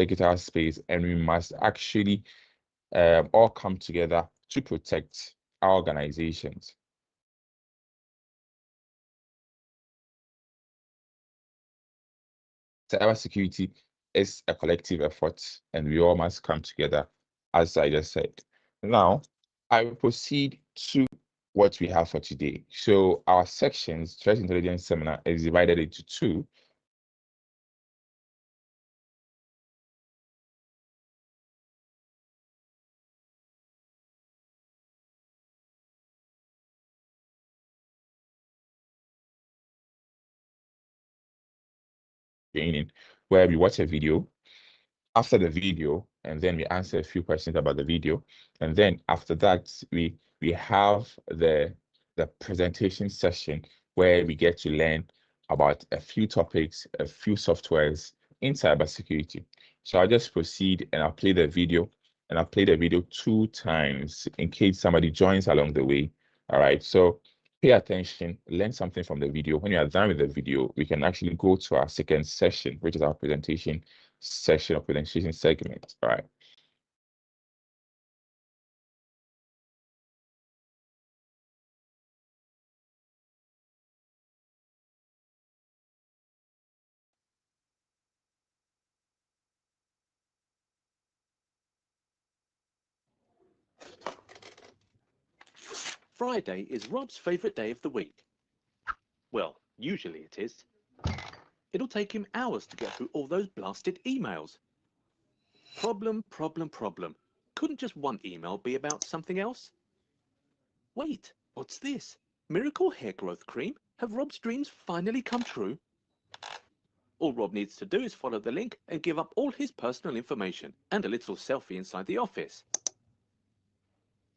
digital space, and we must actually all come together to protect our organizations. Cybersecurity is a collective effort, and we all must come together, as I just said. Now, I will proceed to what we have for today. So our sections, Threat Intelligence Seminar, is divided into two. Training, where we watch a video. After the video, and then we answer a few questions about the video, and then after that, we have the presentation session where we get to learn about a few topics, a few softwares in cybersecurity. So I'll just proceed and I'll play the video, and I'll play the video 2 times in case somebody joins along the way. All right, so pay attention, learn something from the video. When you are done with the video, we can actually go to our second session, which is our presentation session or presentation segment. All right. Friday is Rob's favourite day of the week. Well, usually it is. It'll take him hours to get through all those blasted emails. Problem. Couldn't just one email be about something else? Wait, what's this? Miracle hair growth cream? Have Rob's dreams finally come true? All Rob needs to do is follow the link and give up all his personal information and a little selfie inside the office.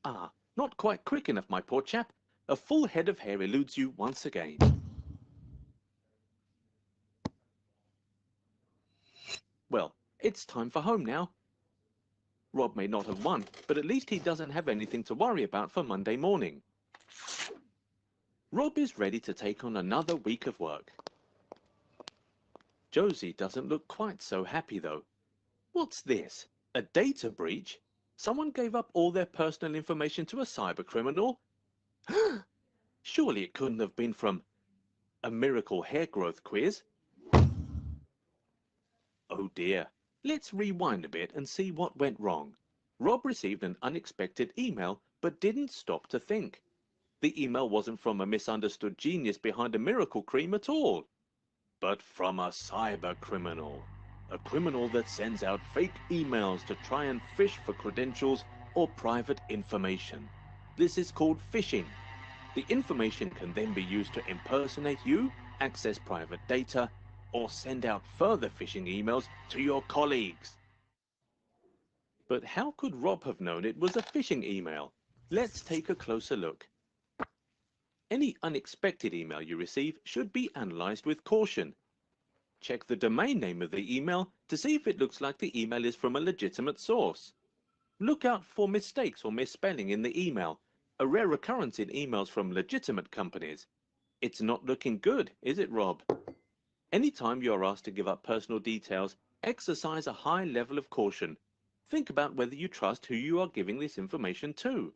Ah, not quite quick enough, my poor chap. A full head of hair eludes you once again. Well, it's time for home now. Rob may not have won, but at least he doesn't have anything to worry about for Monday morning. Rob is ready to take on another week of work. Josie doesn't look quite so happy though. What's this? A data breach? Someone gave up all their personal information to a cyber criminal? Surely it couldn't have been from a miracle hair growth quiz. Oh dear. Let's rewind a bit and see what went wrong. Rob received an unexpected email, but didn't stop to think. The email wasn't from a misunderstood genius behind a miracle cream at all, but from a cyber criminal. A criminal that sends out fake emails to try and fish for credentials or private information. This is called phishing. The information can then be used to impersonate you, access private data, or send out further phishing emails to your colleagues. But how could Rob have known it was a phishing email? Let's take a closer look. Any unexpected email you receive should be analyzed with caution. Check the domain name of the email to see if it looks like the email is from a legitimate source. Look out for mistakes or misspelling in the email, a rare occurrence in emails from legitimate companies. It's not looking good, is it, Rob? Anytime you are asked to give up personal details, exercise a high level of caution. Think about whether you trust who you are giving this information to.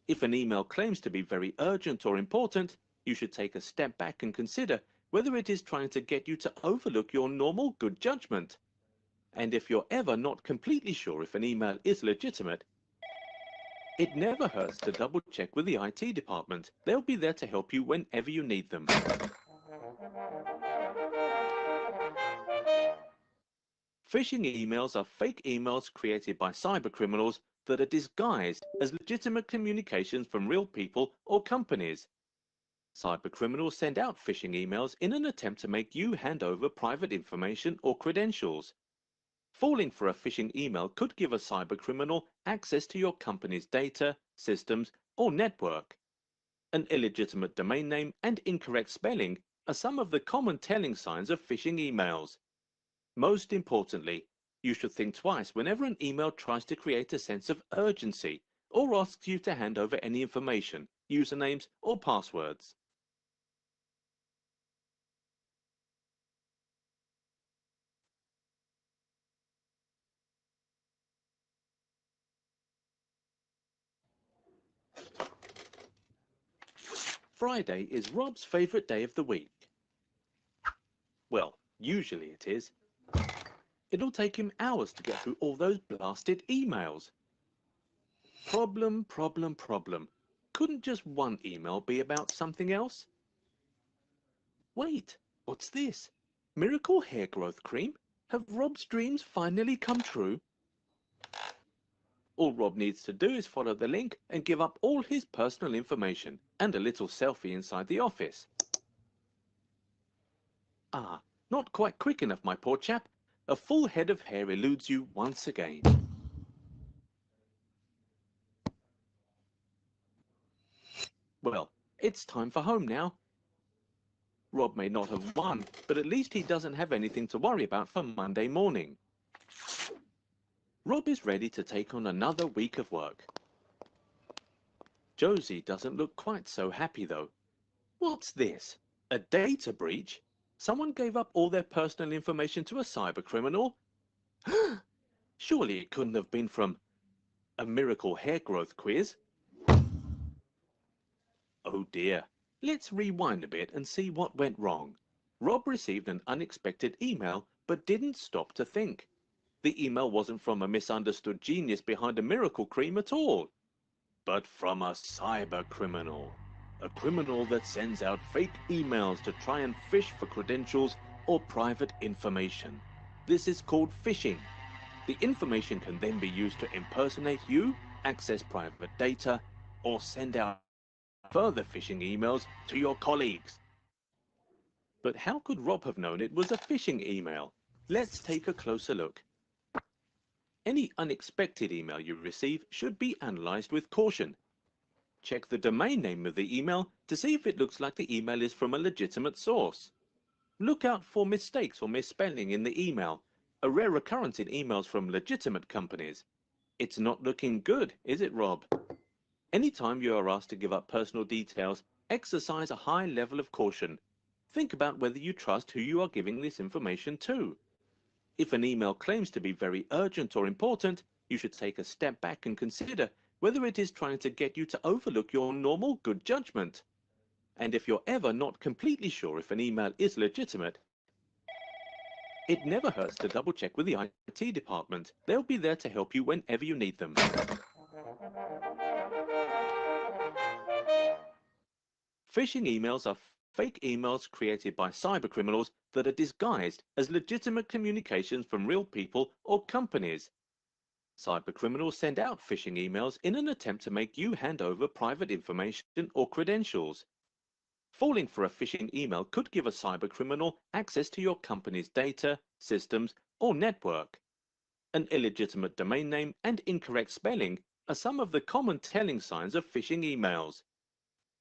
If an email claims to be very urgent or important, you should take a step back and consider whether it is trying to get you to overlook your normal good judgment. And if you're ever not completely sure if an email is legitimate, it never hurts to double check with the IT department. They'll be there to help you whenever you need them. Phishing emails are fake emails created by cybercriminals that are disguised as legitimate communications from real people or companies. Cybercriminals send out phishing emails in an attempt to make you hand over private information or credentials. Falling for a phishing email could give a cybercriminal access to your company's data, systems, or network. An illegitimate domain name and incorrect spelling are some of the common telling signs of phishing emails. Most importantly, you should think twice whenever an email tries to create a sense of urgency or asks you to hand over any information, usernames, or passwords. Friday is Rob's favorite day of the week. Well, usually it is. It'll take him hours to get through all those blasted emails. Problem, problem, problem. Couldn't just one email be about something else? Wait, what's this? Miracle hair growth cream? Have Rob's dreams finally come true? All Rob needs to do is follow the link and give up all his personal information and a little selfie inside the office. Ah, not quite quick enough, my poor chap. A full head of hair eludes you once again. Well, it's time for home now. Rob may not have won, but at least he doesn't have anything to worry about for Monday morning. Rob is ready to take on another week of work. Josie doesn't look quite so happy though. What's this? A data breach? Someone gave up all their personal information to a cybercriminal? Surely it couldn't have been from a miracle hair growth quiz. Oh dear. Let's rewind a bit and see what went wrong. Rob received an unexpected email but didn't stop to think. The email wasn't from a misunderstood genius behind a miracle cream at all, but from a cyber criminal. A criminal that sends out fake emails to try and fish for credentials or private information. This is called phishing. The information can then be used to impersonate you, access private data, or send out further phishing emails to your colleagues. But how could Rob have known it was a phishing email? Let's take a closer look. Any unexpected email you receive should be analyzed with caution. Check the domain name of the email to see if it looks like the email is from a legitimate source. Look out for mistakes or misspelling in the email, a rare occurrence in emails from legitimate companies. It's not looking good, is it, Rob? Anytime you are asked to give up personal details, exercise a high level of caution. Think about whether you trust who you are giving this information to. If an email claims to be very urgent or important, you should take a step back and consider whether it is trying to get you to overlook your normal good judgment. And if you're ever not completely sure if an email is legitimate, it never hurts to double check with the IT department. They'll be there to help you whenever you need them. Phishing emails are fake emails created by cybercriminals that are disguised as legitimate communications from real people or companies. Cybercriminals send out phishing emails in an attempt to make you hand over private information or credentials. Falling for a phishing email could give a cybercriminal access to your company's data, systems, or network. An illegitimate domain name and incorrect spelling are some of the common telling signs of phishing emails.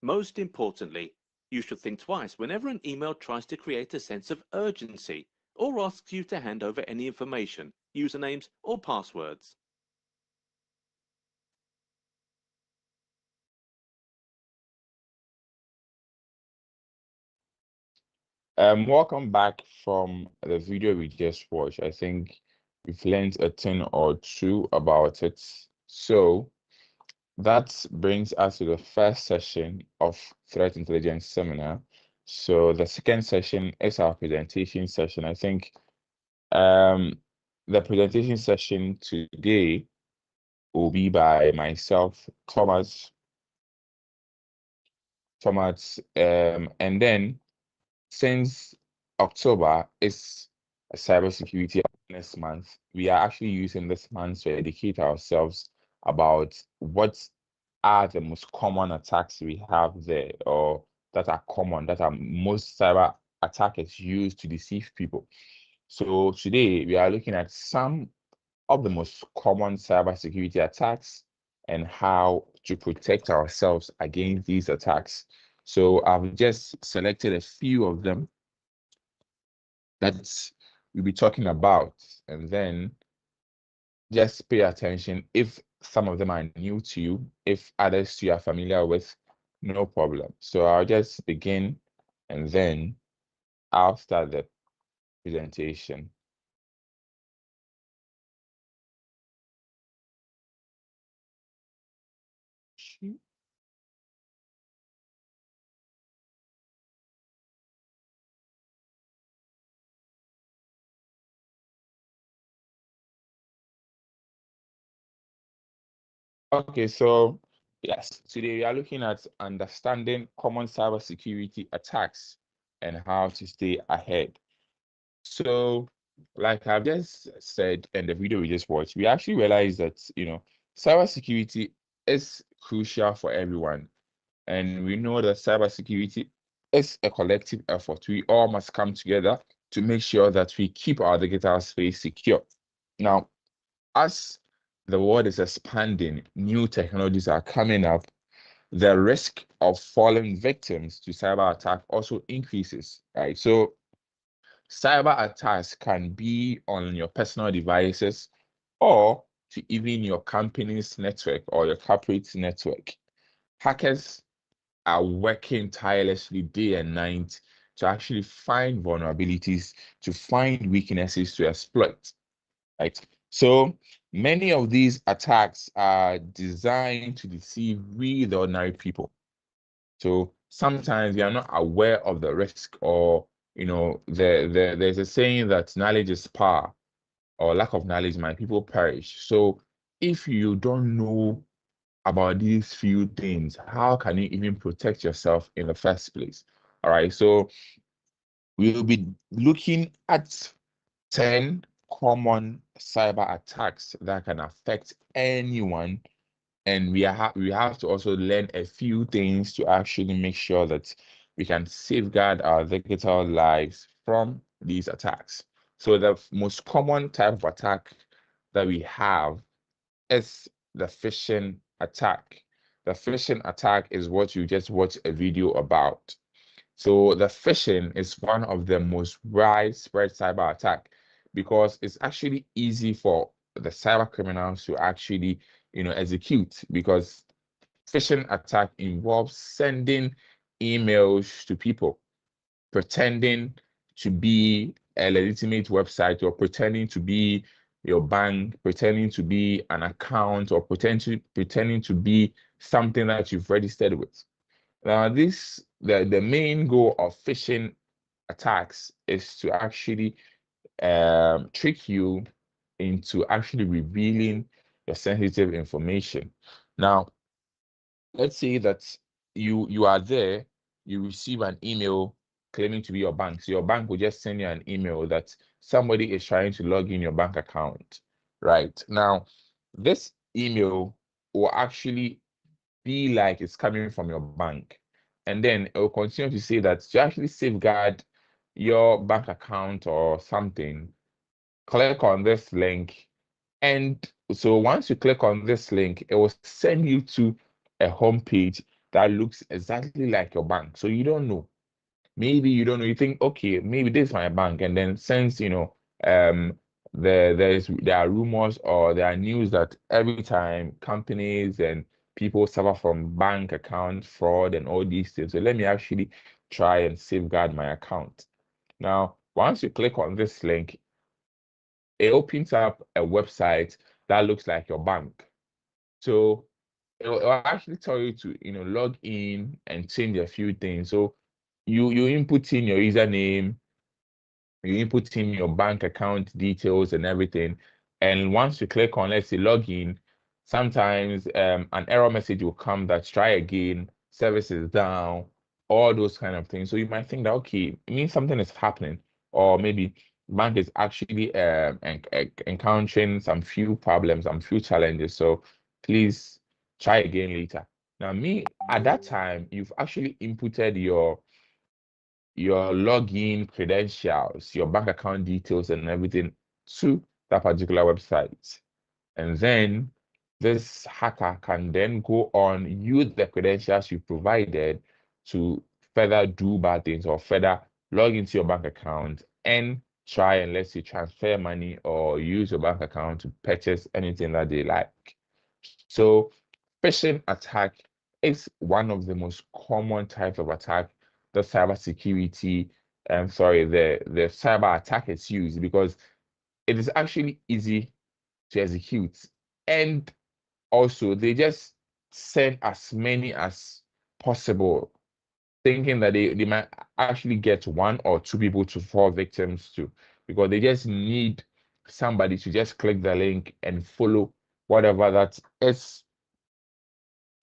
Most importantly, you should think twice whenever an email tries to create a sense of urgency or asks you to hand over any information, usernames, or passwords. Welcome back from the video we just watched. I think we've learned a thing or two about it. So that brings us to the first session of Threat Intelligence Seminar. So the second session is our presentation session. I think the presentation session today will be by myself, and then since October is a cybersecurity awareness month, we are actually using this month to educate ourselves about what are the most common attacks we have there, or that are common, that are most cyber attackers use to deceive people. So today we are looking at some of the most common cybersecurity attacks and how to protect ourselves against these attacks. So I've just selected a few of them that we'll be talking about, and then just pay attention. If some of them are new to you, if others you are familiar with, no problem. So I'll just begin, and then I'll start the presentation. Okay, so yes, today we are looking at understanding common cybersecurity attacks and how to stay ahead. So, like I've just said in the video we just watched, we actually realized that, cybersecurity is crucial for everyone. And we know that cybersecurity is a collective effort. We all must come together to make sure that we keep our digital space secure. Now, as the world is expanding, new technologies are coming up, the risk of falling victims to cyber attack also increases, right? So cyber attacks can be on your personal devices or to even your company's network or your corporate network. Hackers are working tirelessly day and night to actually find vulnerabilities, to find weaknesses to exploit, right? So many of these attacks are designed to deceive real ordinary people. So sometimes we are not aware of the risk, or there's a saying that knowledge is power, or lack of knowledge, my people perish. So if you don't know about these few things, how can you even protect yourself in the first place? All right, so we'll be looking at 10 common cyber attacks that can affect anyone, and we have to also learn a few things to actually make sure that we can safeguard our digital lives from these attacks. So the most common type of attack that we have is the phishing attack. The phishing attack is what you just watched a video about. So the phishing is one of the most widespread cyber attack because it's actually easy for the cyber criminals to actually, execute, because phishing attack involves sending emails to people pretending to be a legitimate website, or pretending to be your bank, pretending to be an account, or pretending to be something that you've registered with. Now, the main goal of phishing attacks is to actually trick you into actually revealing your sensitive information. Now, let's say that you are there, you receive an email claiming to be your bank. So your bank will just send you an email that somebody is trying to log in your bank account. Right. Now, this email will actually be like it's coming from your bank. And then it will continue to say that to actually safeguard your bank account or something, click on this link. And so once you click on this link, it will send you to a home page that looks exactly like your bank. So you don't know. Maybe you don't know. You think, okay, maybe this is my bank. And then since um there are rumors, or there are news that every time companies and people suffer from bank account fraud and all these things. So let me actually try and safeguard my account. Now, once you click on this link, it opens up a website that looks like your bank. So it'll actually tell you to log in and change a few things. So you input in your username, you input in your bank account details and everything. And once you click on, let's say, login, sometimes an error message will come that try again, service is down, all those kind of things. So you might think that, okay, it means something is happening, or maybe bank is actually encountering some few problems, some few challenges. So please try again later. Now, at that time, you've actually inputted your login credentials, your bank account details, and everything to that particular website. And then this hacker can then go on, use the credentials you provided to further do bad things, or further log into your bank account and try and, let's say, transfer money or use your bank account to purchase anything that they like. So phishing attack is one of the most common types of attack the cybersecurity, the cyber attackers use, because it is actually easy to execute. And also, they just send as many as possible, thinking that they might actually get one or two people to fall victims to, because they just need somebody to just click the link and follow whatever that is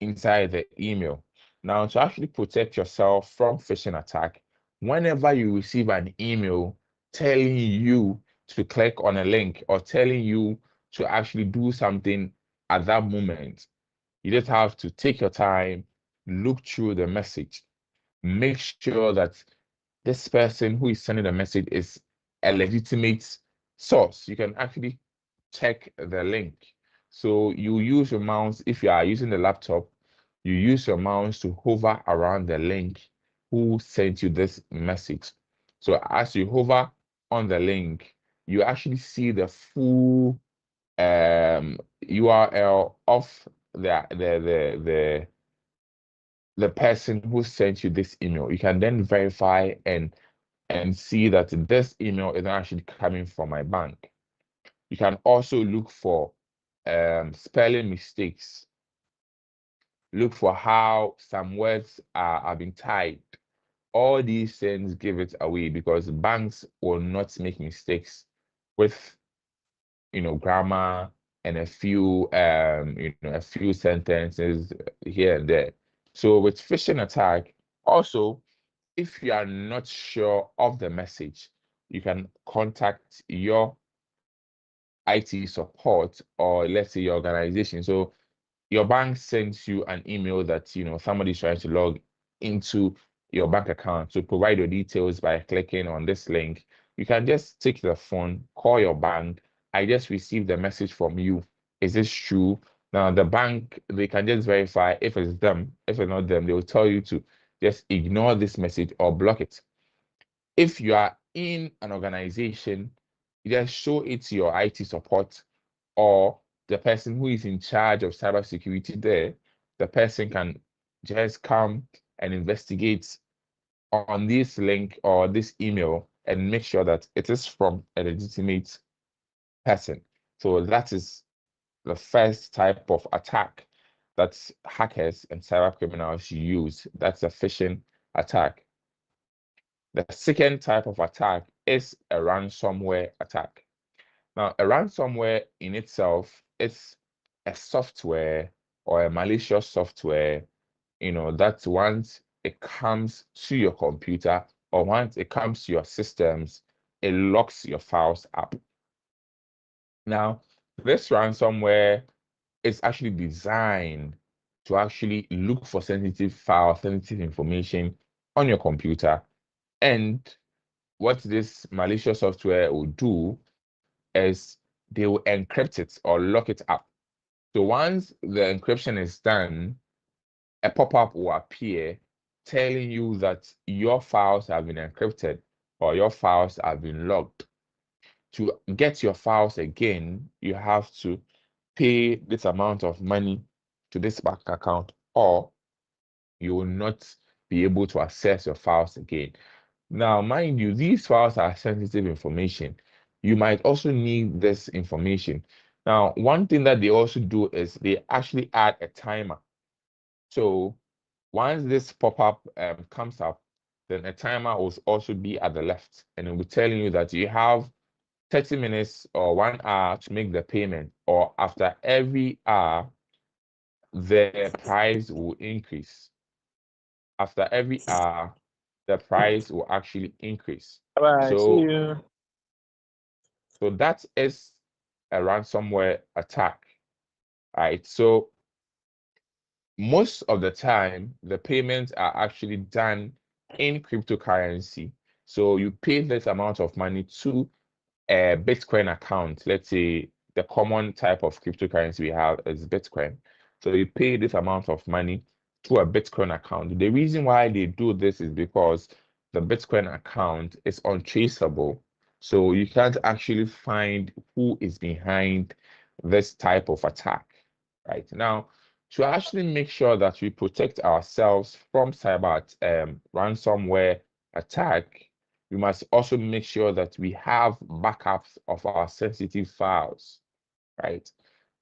inside the email. Now, to actually protect yourself from phishing attack, whenever you receive an email telling you to click on a link or telling you to actually do something at that moment, you just have to take your time, look through the message, make sure that this person who is sending the message is a legitimate source. You can actually check the link. So you use your mouse, if you are using the laptop, you use your mouse to hover around the link who sent you this message. So as you hover on the link, you actually see the full URL of the person who sent you this email. You can then verify and see that this email is actually coming from my bank. You can also look for spelling mistakes. Look for how some words are being typed. All these things give it away because banks will not make mistakes with grammar and a few sentences here and there. So with phishing attack, also, if you are not sure of the message, you can contact your IT support or let's say your organization. So your bank sends you an email that somebody's trying to log into your bank account. So provide your details by clicking on this link. You can just take the phone, call your bank. I just received a message from you. Is this true? Now the bank, they can just verify if it's them. If it's not them, they will tell you to just ignore this message or block it. If you are in an organization, you just show it to your IT support or the person who is in charge of cybersecurity there. The person can just come and investigate on this link or this email and make sure that it is from a legitimate person. So that is the first type of attack that hackers and cyber criminals use. That's a phishing attack. The second type of attack is a ransomware attack. Now, a ransomware in itself is a software or a malicious software, that once it comes to your computer or once it comes to your systems, it locks your files up. Now, this ransomware is actually designed to actually look for sensitive files, sensitive information on your computer. And what this malicious software will do is they will encrypt it or lock it up. So once the encryption is done, a pop-up will appear telling you that your files have been encrypted or your files have been locked. To get your files again, you have to pay this amount of money to this bank account, or you will not be able to access your files again. Now, mind you, these files are sensitive information. You might also need this information. Now, one thing that they also do is they actually add a timer. So once this pop-up comes up, then a timer will also be at the left, and it will be telling you that you have 30 minutes or 1 hour to make the payment, or after every hour, the price will increase. After every hour, the price will actually increase. Bye. See So, you. so that is a ransomware attack, right? So most of the time, the payments are actually done in cryptocurrency. So you pay this amount of money to a Bitcoin account. Let's say the common type of cryptocurrency we have is Bitcoin. So you pay this amount of money to a Bitcoin account. The reason why they do this is because the Bitcoin account is untraceable. So you can't actually find who is behind this type of attack. Right now, to actually make sure that we protect ourselves from cyber ransomware attack, we must also make sure that we have backups of our sensitive files, right?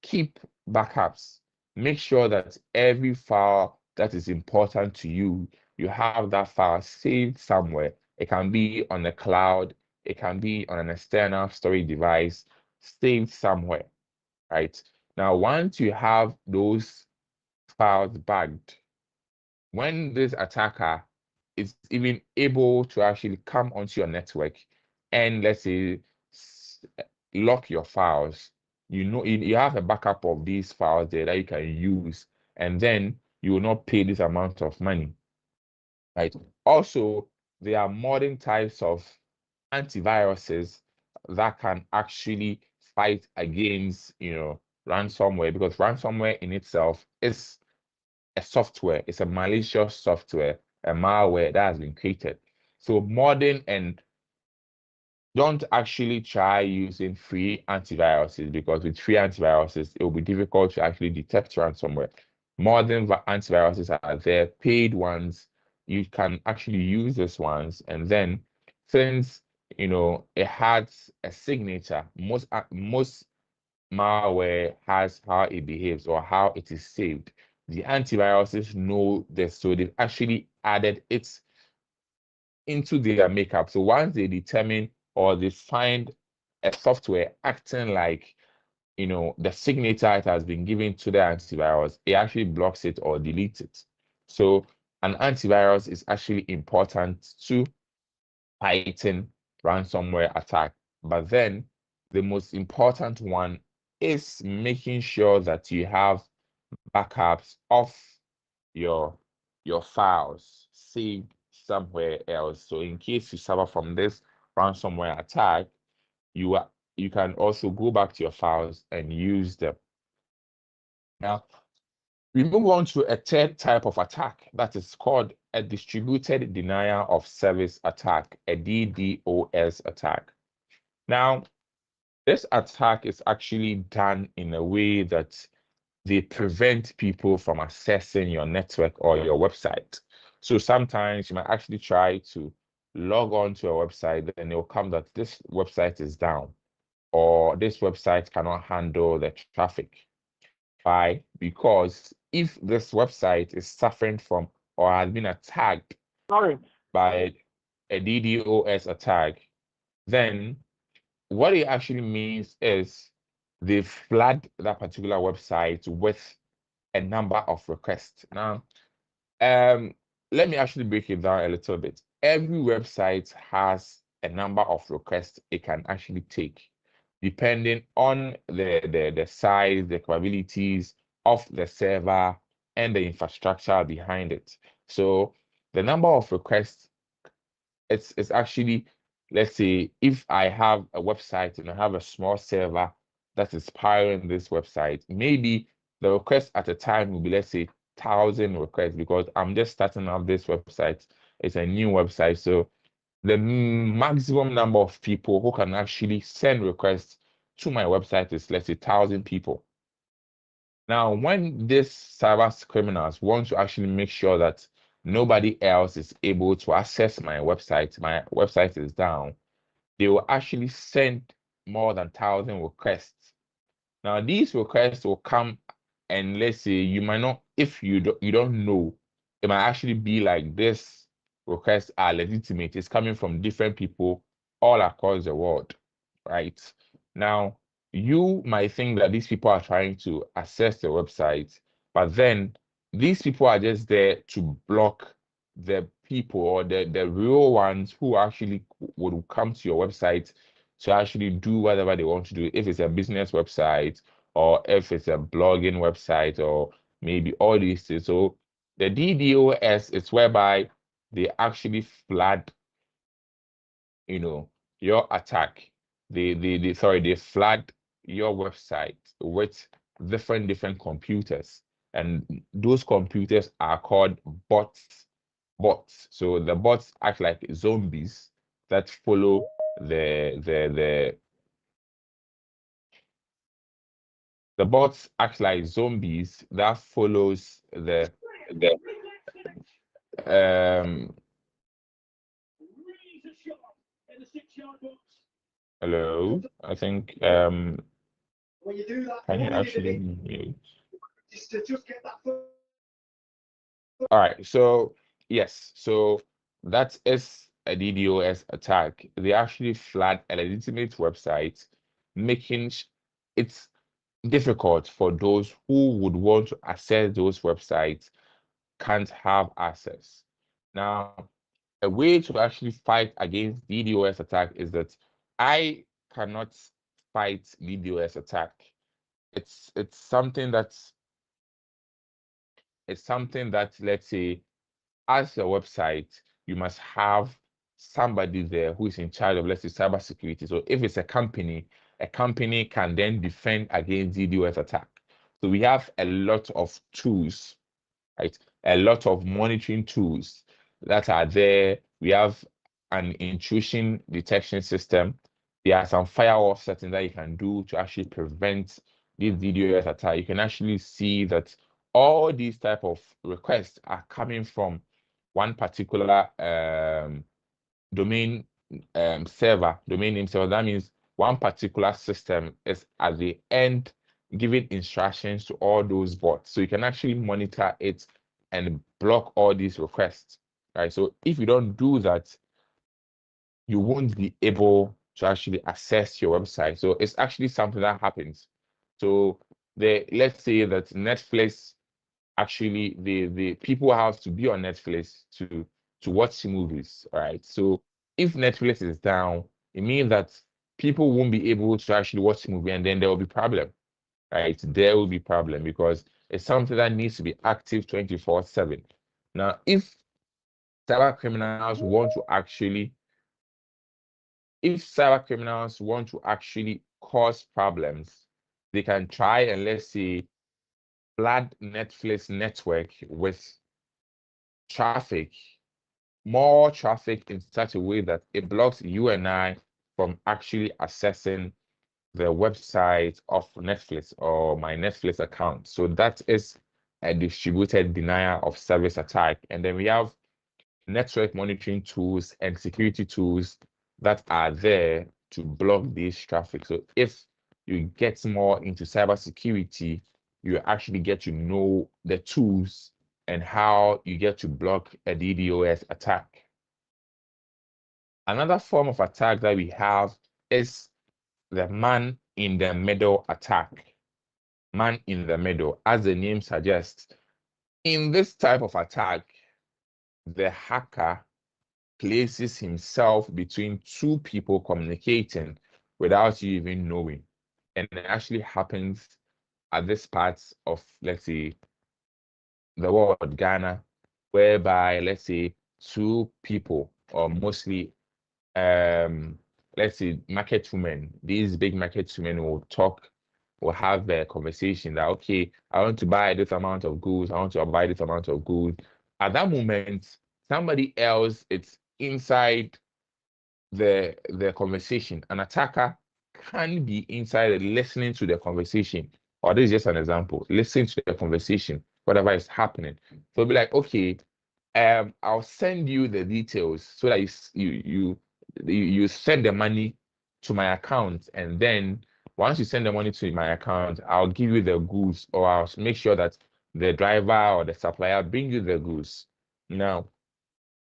Keep backups. Make sure that every file that is important to you, you have that file saved somewhere. It can be on the cloud, it can be on an external storage device, saved somewhere, right? Now, once you have those files bagged. When this attacker is even able to actually come onto your network and let's say lock your files, you have a backup of these files there that you can use, and then you will not pay this amount of money, right? Also, there are modern types of antiviruses that can actually fight against, ransomware, because ransomware in itself is a software, it's a malicious software, a malware that has been created. So modern, and don't actually try using free antiviruses, because with free antiviruses, it will be difficult to actually detect ransomware. Modern antiviruses are there, paid ones. You can actually use these ones, and then since it has a signature, most malware has how it behaves or how it is saved. The antiviruses know this, so they've actually added it into their makeup. So once they determine or they find a software acting like the signature it has been given to the antivirus, it actually blocks it or deletes it. So an antivirus is actually important to fighting ransomware attack. But then the most important one is making sure that you have backups of your files saved somewhere else. So in case you suffer from this ransomware attack, you can also go back to your files and use them. Now, we move on to a third type of attack that is called a distributed denial of service attack, a DDoS attack. Now, this attack is actually done in a way that they prevent people from accessing your network or your website. So sometimes you might actually try to log on to a website, then it will come that this website is down, or this website cannot handle the traffic. Why? Because if this website is suffering from or has been attacked by a DDoS attack, then what it actually means is they flood that particular website with a number of requests. Now, let me actually break it down a little bit. Every website has a number of requests it can actually take, depending on the size, the capabilities of the server, and the infrastructure behind it. So the number of requests, it's actually, let's say, if I have a website and I have a small server that is powering this website, maybe the request at a time will be, let's say, 1,000 requests, because I'm just starting up this website. It's a new website. So the maximum number of people who can actually send requests to my website is, let's say, 1,000 people. Now, when these cyber criminals want to actually make sure that nobody else is able to access my website is down, they will actually send more than 1,000 requests. Now, these requests will come, and let's say you might not, if you don't know, it might actually be like this requests are legitimate. It's coming from different people all across the world, right? Now, you might think that these people are trying to access the website, but then these people are just there to block the people or the real ones who actually would come to your website to actually do whatever they want to do. If it's a business website, or if it's a blogging website, or maybe all these things. So the DDoS is whereby they actually flood, your attack. They flood your website with different computers. And those computers are called bots. Bots. So the bots act like zombies that follow the bots act like zombies that follows the um hello. I think can you actually mute? All right, so yes, so that is a DDoS attack. They actually flood a legitimate website, making it's difficult for those who would want to access those websites can't have access. Now, a way to actually fight against DDoS attack is that I cannot fight DDoS attack. It's something that let's say as a website you must have somebody there who is in charge of, let's say, cybersecurity. So if it's a company can then defend against DDoS attack. So we have a lot of tools, right? A lot of monitoring tools that are there. We have an intrusion detection system. There are some firewall settings that you can do to actually prevent these DDoS attack. You can actually see that all these type of requests are coming from one particular domain domain name server. That means one particular system is at the end giving instructions to all those bots. So you can actually monitor it and block all these requests, right? So if you don't do that, you won't be able to actually access your website. So it's actually something that happens. So let's say that Netflix actually the people have to be on Netflix to watch movies, all right? So if Netflix is down, it means that people won't be able to actually watch the movie, and then there will be problem, right? There will be problem because it's something that needs to be active 24/7. Now, if cyber criminals want to actually cause problems, they can try and, let's say, flood Netflix network with traffic, more traffic, in such a way that it blocks you and I from actually accessing the website of Netflix or my Netflix account. So that is a distributed denial of service attack. And then we have network monitoring tools and security tools that are there to block this traffic. So if you get more into cybersecurity, you actually get to know the tools and how you get to block a DDoS attack. Another form of attack that we have is the man in the middle attack. Man in the middle, as the name suggests. In this type of attack, the hacker places himself between two people communicating without you even knowing. And it actually happens at this part of, let's say, the world, Ghana, whereby, let's say, two people, or mostly, let's say, market women, these big market women will have a conversation that, okay, I want to buy this amount of goods, I want to buy this amount of goods. At that moment, somebody else, it's inside the conversation. An attacker can be inside listening to the conversation. Or this is just an example. Listening to the conversation, whatever is happening. So be like, okay, I'll send you the details so that you send the money to my account, and then once you send the money to my account, I'll give you the goods, or I'll make sure that the driver or the supplier bring you the goods. Now,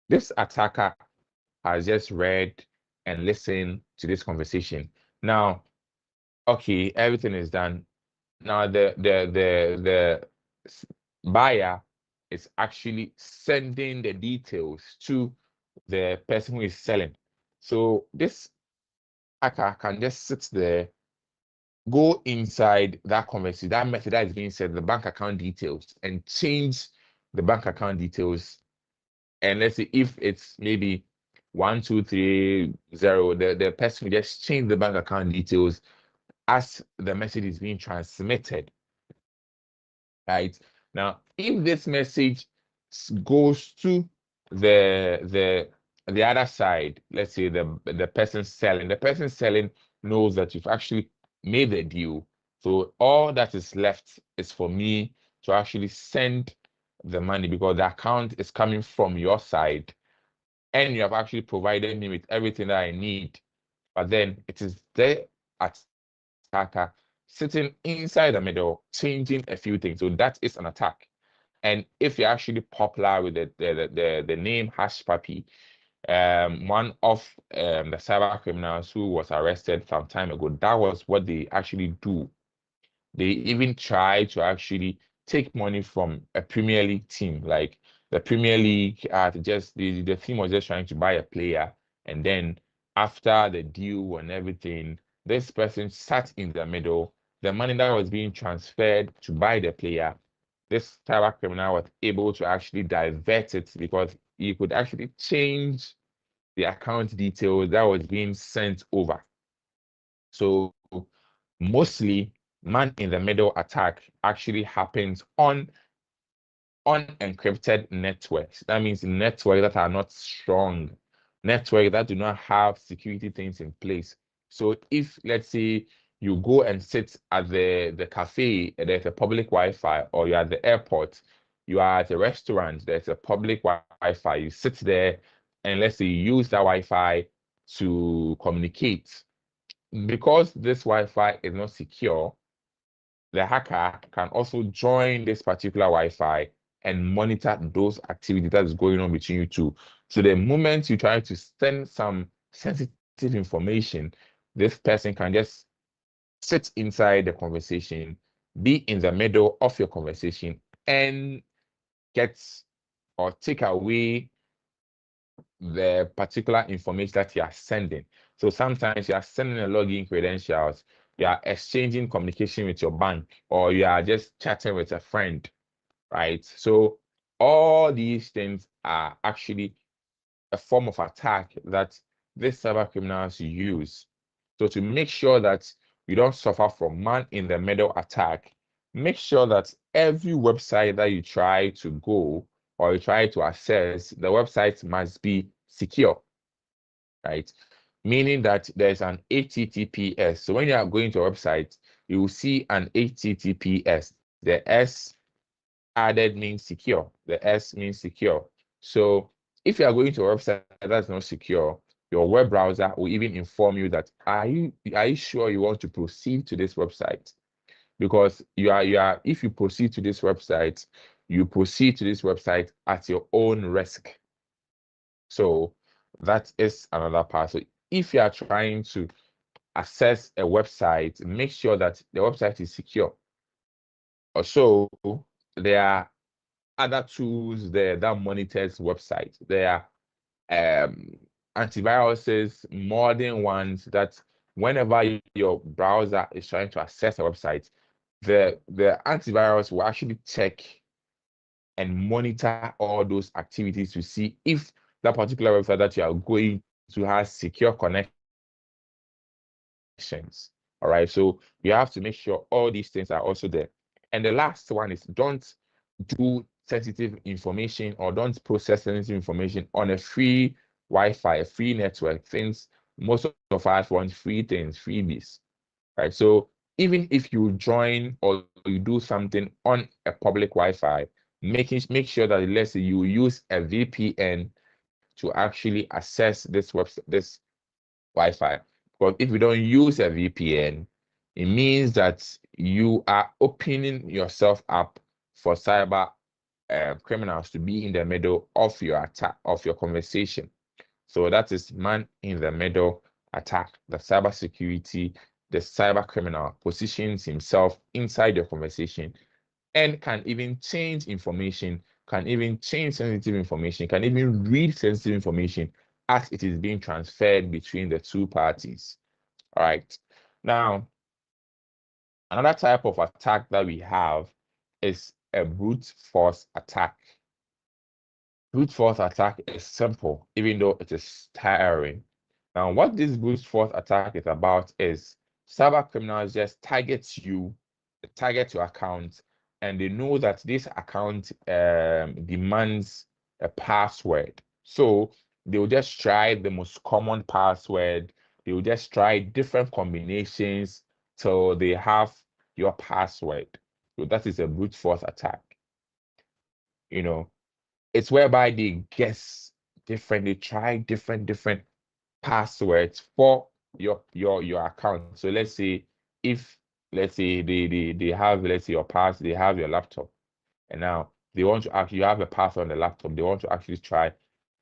this attacker has just read and listened to this conversation. Now, okay, everything is done. Now the buyer is actually sending the details to the person who is selling. So this hacker can just sit there, go inside that conversation, that method that is being said, the bank account details, and change the bank account details. And let's say if it's maybe 1230, the person will just change the bank account details as the message is being transmitted. Right now, if this message goes to the other side, let's say the person selling knows that you've actually made the deal. So all that is left is for me to actually send the money, because the account is coming from your side and you have actually provided me with everything that I need. But then it is the attacker sitting inside the middle, changing a few things. So that is an attack. And if you're actually popular with the name Hash Puppy, one of the cyber criminals who was arrested some time ago, that was what they actually do. They even try to actually take money from a Premier League team. Like the Premier League, just the team was just trying to buy a player, and then after the deal and everything, this person sat in the middle. The money that was being transferred to buy the player, this cyber criminal was able to actually divert it because he could actually change the account details that was being sent over. So mostly man in the middle attack actually happens on unencrypted networks. That means networks that are not strong, networks that do not have security things in place. So if, let's say, you go and sit at the cafe, there's a public Wi-Fi, or you're at the airport, you are at a restaurant, there's a public Wi-Fi, you sit there, and let's say you use that Wi-Fi to communicate. Because this Wi-Fi is not secure, the hacker can also join this particular Wi-Fi and monitor those activities that is going on between you two. So the moment you try to send some sensitive information, this person can just sit inside the conversation, be in the middle of your conversation, and get or take away the particular information that you are sending. So sometimes you are sending a login credentials, you are exchanging communication with your bank, or you are just chatting with a friend, right? So all these things are actually a form of attack that these cyber criminals use. So to make sure that you don't suffer from man in the middle attack, make sure that every website that you try to go or you try to access, the website must be secure, right? Meaning that there's an HTTPS. So when you are going to a website, you will see an HTTPS. The S added means secure. The S means secure. So if you are going to a website that's not secure, your web browser will even inform you that are you sure you want to proceed to this website? Because if you proceed to this website, you proceed to this website at your own risk. So that is another part. So if you are trying to access a website, make sure that the website is secure. Also, there are other tools there that monitors websites. There are antiviruses, modern ones that whenever your browser is trying to access a website, the antivirus will actually check and monitor all those activities to see if that particular website that you are going to has secure connections. All right, so you have to make sure all these things are also there. And the last one is don't do sensitive information or don't process sensitive information on a free Wi-Fi, a free network. Things most of us want free things, freebies, right? So even if you join or you do something on a public Wi-Fi, make sure that let's say you use a VPN to actually access this Wi-Fi. Because if you don't use a VPN, it means that you are opening yourself up for cyber criminals to be in the middle of your attack, of your conversation. So that is man in the middle attack. The cybersecurity, the cyber criminal positions himself inside your conversation and can even change information, can even change sensitive information, can even read sensitive information as it is being transferred between the two parties. All right. Now, another type of attack that we have is a brute force attack. Brute force attack is simple, even though it is tiring. Now, what this brute force attack is about is cyber criminals just target your account, and they know that this account demands a password. So they will just try the most common password. They will just try different combinations till they have your password. So that is a brute force attack. You know, it's whereby they guess different, they try different passwords for your account. So let's say if let's say they have let's say they have your laptop, and now they want to actually you have a password on the laptop, they want to actually try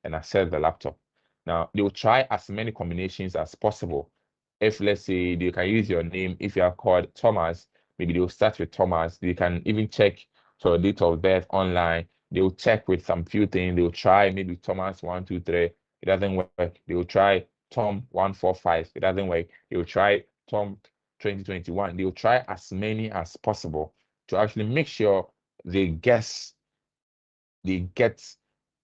and access the laptop. Now they will try as many combinations as possible. If let's say they can use your name, if you are called Thomas, maybe they'll start with Thomas. They can even check for date of birth online. They'll check with some few things. They'll try maybe Thomas 123. It doesn't work. They'll try Tom 145. It doesn't work. They'll try Tom 2021. They'll try as many as possible to actually make sure they get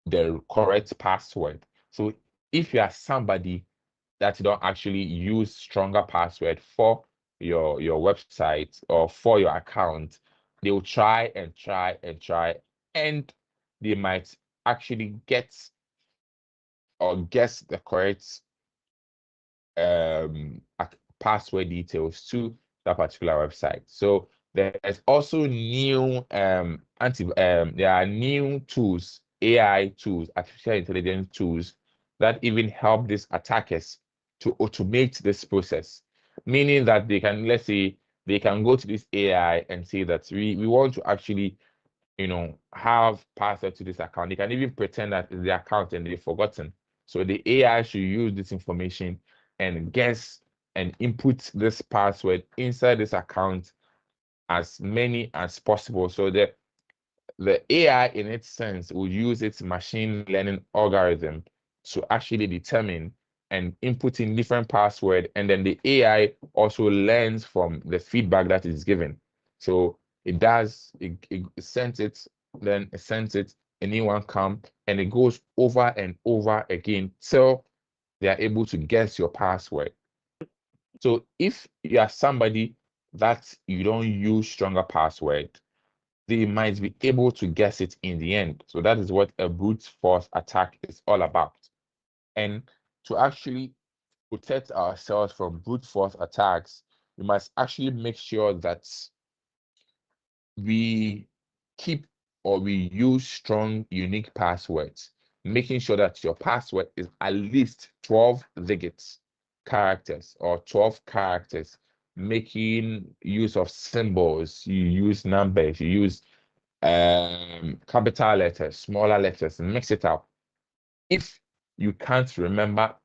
the correct password. So if you are somebody that you don't actually use stronger password for your website or for your account, they will try and try and try, and they might actually get or guess the correct password details to that particular website. So there's also new there are new tools, AI tools, artificial intelligence tools that even help these attackers to automate this process, meaning that they can, let's say, they can go to this AI and say that we want to actually, have password to this account. They can even pretend that it's the account and they've forgotten. So the AI should use this information and guess and input this password inside this account as many as possible. So the AI in its sense will use its machine learning algorithm to actually determine and input in different password, and then the AI also learns from the feedback that is given. So it sends it, then it sends it, anyone come, and it goes over and over again till they are able to guess your password. So if you are somebody that you don't use stronger password, they might be able to guess it in the end. So that is what a brute force attack is all about. And to actually protect ourselves from brute force attacks, we must actually make sure that we keep or we use strong, unique passwords, making sure that your password is at least 12 digits characters or 12 characters, making use of symbols, you use numbers, you use capital letters, smaller letters, and mix it up. If you can't remember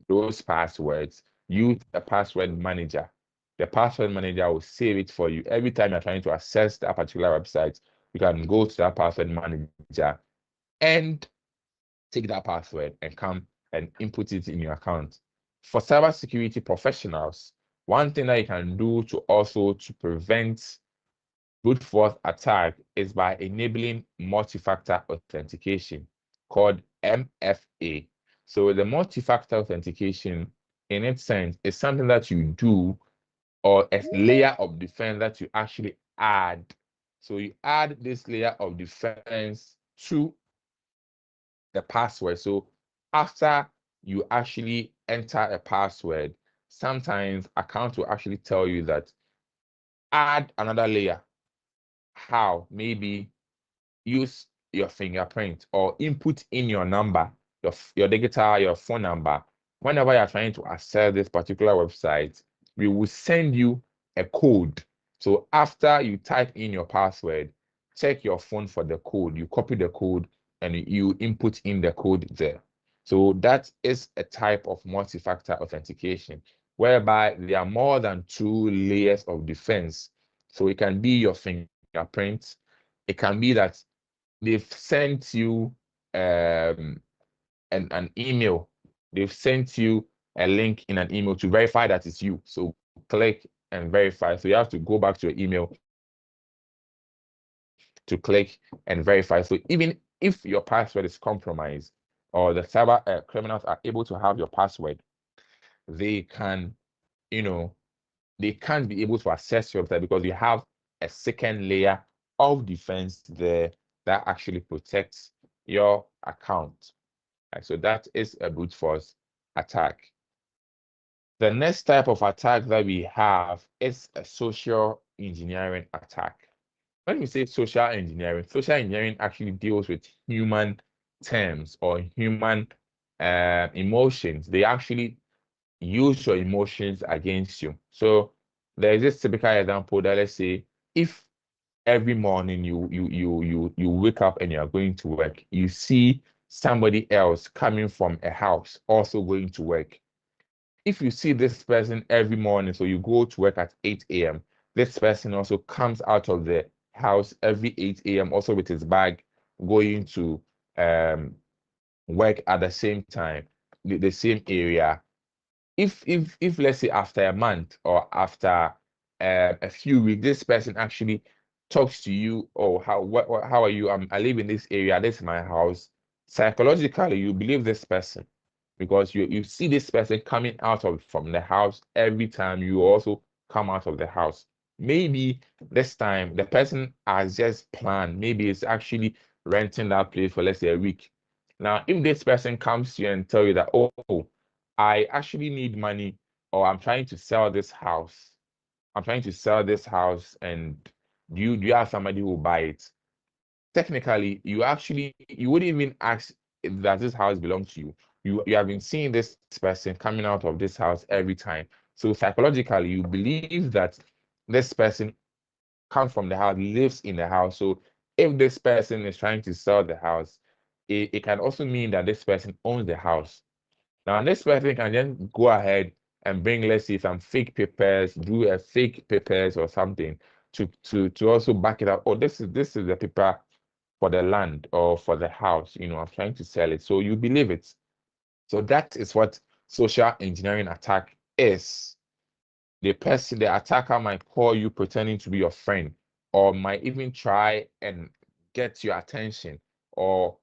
those passwords, use the password manager. The password manager will save it for you. Every time you're trying to access that particular website, you can go to that password manager and take that password and come and input it in your account. For cybersecurity professionals, one thing that you can do to also to prevent brute force attack is by enabling multi-factor authentication called MFA. So the multi-factor authentication in its sense is something that you do or a layer of defense that you actually add. So you add this layer of defense to the password. So after you actually enter a password, sometimes account will actually tell you that add another layer. How? Maybe use your fingerprint or input in your number, your digital, your phone number. Whenever you're trying to access this particular website, we will send you a code. So after you type in your password, check your phone for the code. You copy the code and you input in the code there. So that is a type of multi-factor authentication whereby there are more than 2 layers of defense. So it can be your fingerprint. It can be that they've sent you an email. They've sent you a link in an email to verify that it's you. So click and verify. So you have to go back to your email to click and verify. So even if your password is compromised or the cyber criminals are able to have your password, they can, they can't be able to access your website because you have a second layer of defense there that actually protects your account. So that is a brute force attack. The next type of attack that we have is a social engineering attack. When we say social engineering actually deals with human terms or human emotions. They actually use your emotions against you. So there is this typical example that, let's say, if every morning you wake up and you are going to work, you see somebody else coming from a house also going to work. If you see this person every morning, so you go to work at 8 a.m., this person also comes out of the house every 8 a.m. also with his bag, going to work at the same time, the same area. If let's say after a month or after a few weeks, this person actually talks to you, oh, how are you? I live in this area, this is my house. Psychologically, you believe this person because you see this person coming out of from the house every time you also come out of the house. Maybe this time the person has just planned, maybe it's actually renting that place for, let's say, a week. Now, if this person comes to you and tell you that, oh, I actually need money, or I'm trying to sell this house. I'm trying to sell this house, and do you have somebody who will buy it? Technically, you wouldn't even ask, does this house belong to you? You have been seeing this person coming out of this house every time. So psychologically, you believe that this person comes from the house, lives in the house. So if this person is trying to sell the house, it can also mean that this person owns the house. Now, this person can then go ahead and bring, let's say, some fake papers, do a fake papers or something to also back it up. Oh, this is the paper for the land or for the house. I'm trying to sell it. So you believe it. So that is what social engineering attack is. The attacker might call you pretending to be your friend, or might even try and get your attention, or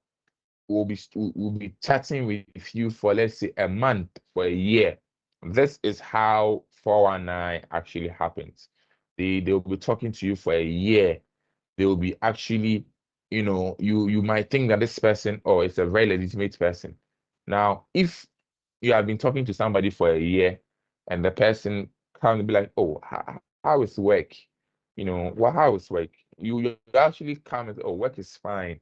will be chatting with you for, let's say, a month, for a year. This is how 419 actually happens. They'll be talking to you for a year. They will be actually, you might think that this person, oh, it's a very legitimate person. Now, if you have been talking to somebody for a year and the person can be like, oh, how is work? How is work? You actually come and say, oh, work is fine.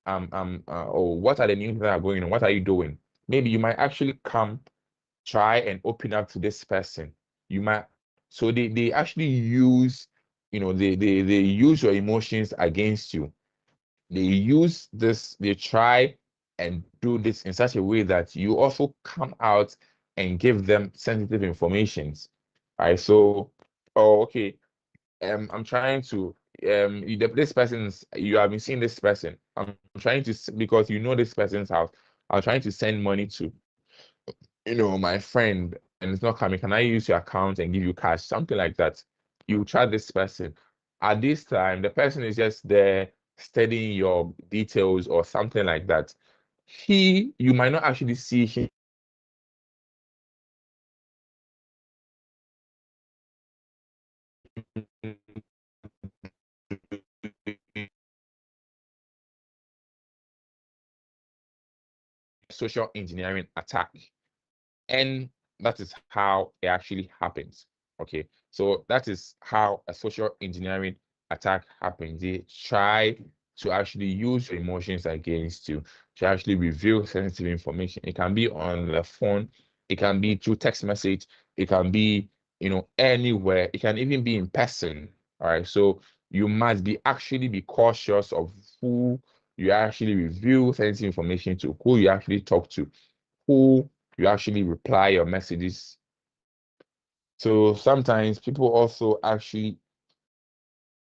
Oh, what are the new things that are going on? What are you doing? Maybe you might actually come, try and open up to this person. You might, so they actually use, they use your emotions against you. They use this, they try and do this in such a way that you also come out and give them sensitive informations. Right. So, oh, okay. I'm trying to this person's, you have been seeing this person. I'm trying to because you know this person's house. I'm trying to send money to my friend, and it's not coming. Can I use your account and give you cash? Something like that. You chat this person. At this time, the person is just there studying your details or something like that. You might not actually see him social engineering attack. And that is how it actually happens. Okay, so that is how a social engineering attack happens. They try to actually use your emotions against you, to actually reveal sensitive information. It can be on the phone, it can be through text message, it can be anywhere, it can even be in person. All right, so you must be cautious of who you actually reveal sensitive information to, who you actually talk to, who you actually reply your messages. So sometimes people also actually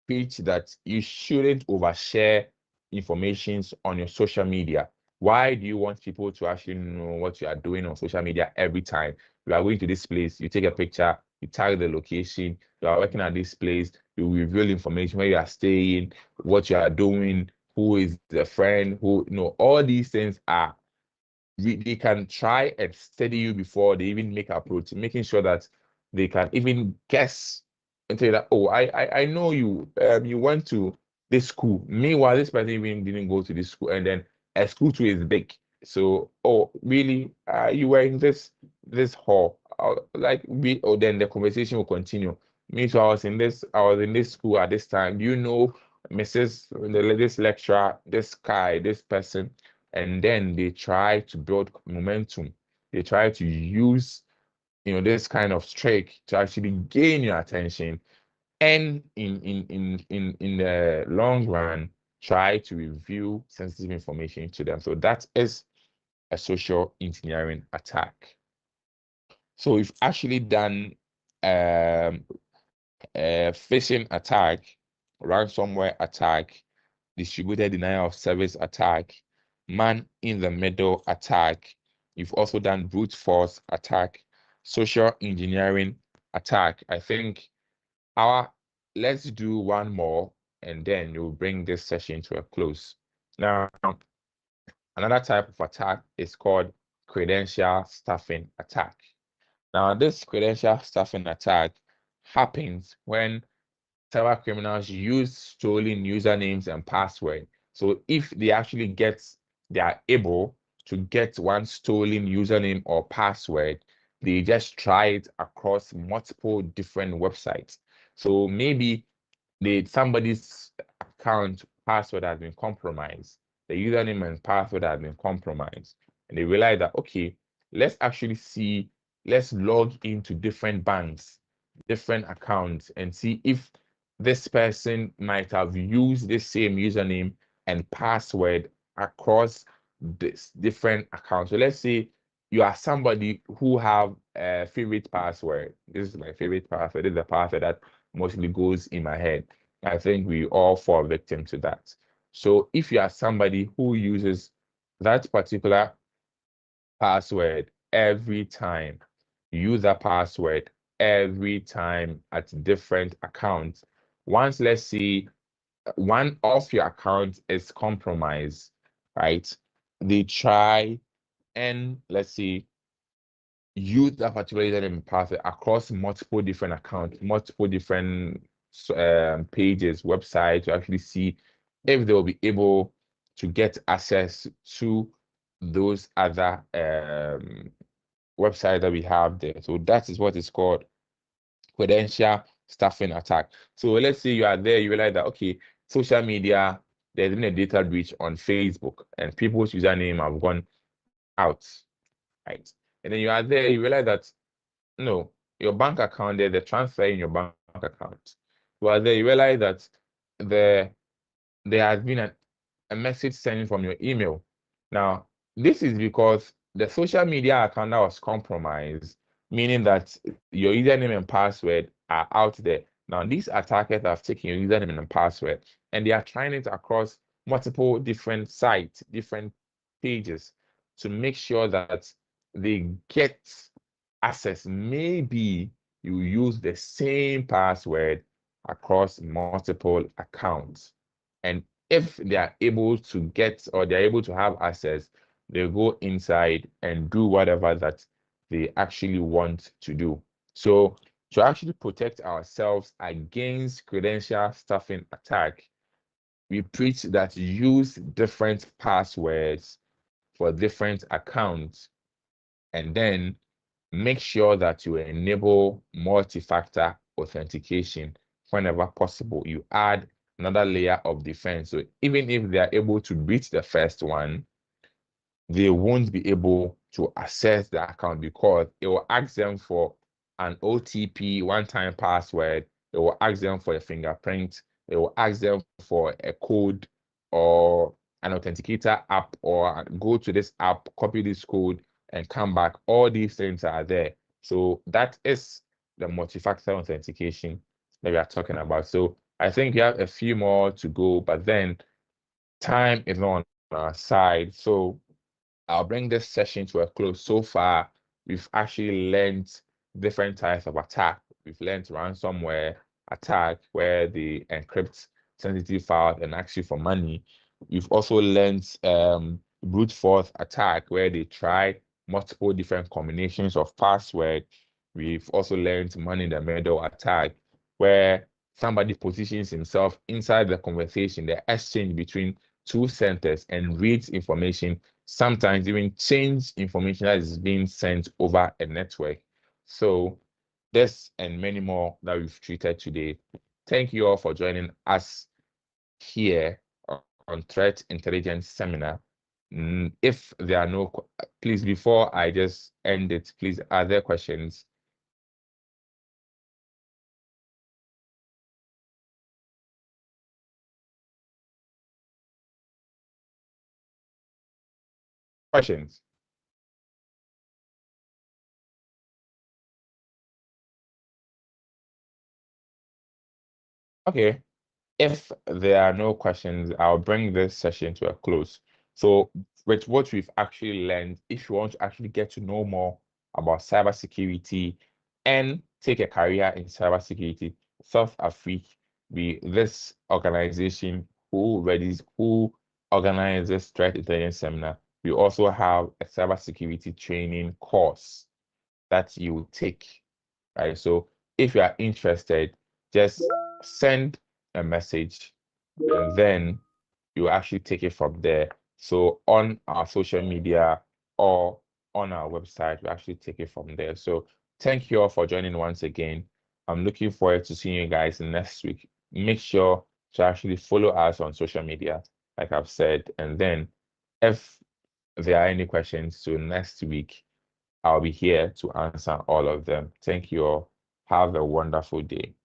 preach that you shouldn't overshare information on your social media. Why do you want people to actually know what you are doing on social media every time? You are going to this place, you take a picture, you tag the location, you are working at this place, you reveal information where you are staying, what you are doing, who is the friend, all these things are they can try and study you before they even make approach, making sure that they can even guess and tell you that, oh, I know you. You went to this school. Meanwhile, this person even didn't go to this school, and then a school too is big. So, oh, really? You were in this hall. Then the conversation will continue. Me too. I was in this school at this time. Do you know this lecturer, this guy, this person? And then they try to build momentum. They try to use, this kind of trick to actually gain your attention, and in the long run, try to reveal sensitive information to them. So that is a social engineering attack. So we've actually done phishing attack, ransomware attack, distributed denial of service attack, man in the middle attack. You've also done brute force attack, social engineering attack. I think our let's do one more and then we'll bring this session to a close. Now, another type of attack is called credential stuffing attack. Now, this credential stuffing attack happens when cyber criminals use stolen usernames and password. So if they are able to get one stolen username or password, they just try it across multiple different websites. So maybe somebody's account password has been compromised, the username and password has been compromised, and they realize that okay, let's log into different banks, different accounts, and see if this person might have used the same username and password across this different accounts. So let's say you are somebody who have a favorite password. This is my favorite password. This is the password that mostly goes in my head. I think we all fall victim to that. So if you are somebody who uses that particular password every time, use that password every time at different accounts. Once, let's see, one of your accounts is compromised, right? They try and let's see, use that particular username password across multiple different accounts, multiple different pages, websites to actually see if they will be able to get access to those other websites that we have there. So that is what is called credential stuffing attack. So let's say you are there, you realize that okay, social media, there's been a data breach on Facebook, and people's username have gone out, right? And then you are there, you realize that no, your bank account there, the transfer in your bank account. You are there, you realize that the there has been a message sent from your email. Now, this is because the social media account that was compromised, meaning that your username and password are out there. Now, these attackers have taken your username and password and they are trying it across multiple different sites, different pages to make sure that they get access. Maybe you use the same password across multiple accounts. And if they are able to get or they're able to have access, they go inside and do whatever that they actually want to do. So to actually protect ourselves against credential stuffing attack, we preach that use different passwords for different accounts, and then make sure that you enable multi-factor authentication whenever possible. You add another layer of defense. So even if they are able to breach the first one, they won't be able to access the account because it will ask them for an OTP, one-time password. It will ask them for a fingerprint. It will ask them for a code or an authenticator app, or go to this app, copy this code, and come back. All these things are there. So that is the multi-factor authentication that we are talking about. So I think we have a few more to go, but then time is not on our side. So I'll bring this session to a close. So far, we've actually learned different types of attack. We've learned ransomware attack where they encrypt sensitive files and ask you for money. We've also learned brute force attack where they try multiple different combinations of password. We've also learned man in the middle attack where somebody positions himself inside the conversation, the exchange between two centers, and reads information, sometimes even change information that is being sent over a network. So this and many more that we've treated today. Thank you all for joining us here on Threat Intelligence Seminar. If there are no, please, before I just end it, please, are there questions? Questions? Okay. If there are no questions, I'll bring this session to a close. So, with what we've actually learned, if you want to actually get to know more about cybersecurity and take a career in cybersecurity, South Africa, this organization who organizes threat intelligence seminar, we also have a cybersecurity training course that you will take, right? So if you are interested, just send a message and then you actually take it from there. So on our social media or on our website, we actually take it from there. So thank you all for joining once again. I'm looking forward to seeing you guys next week. Make sure to actually follow us on social media, like I've said. And then if there are any questions, so next week, I'll be here to answer all of them. Thank you all. Have a wonderful day.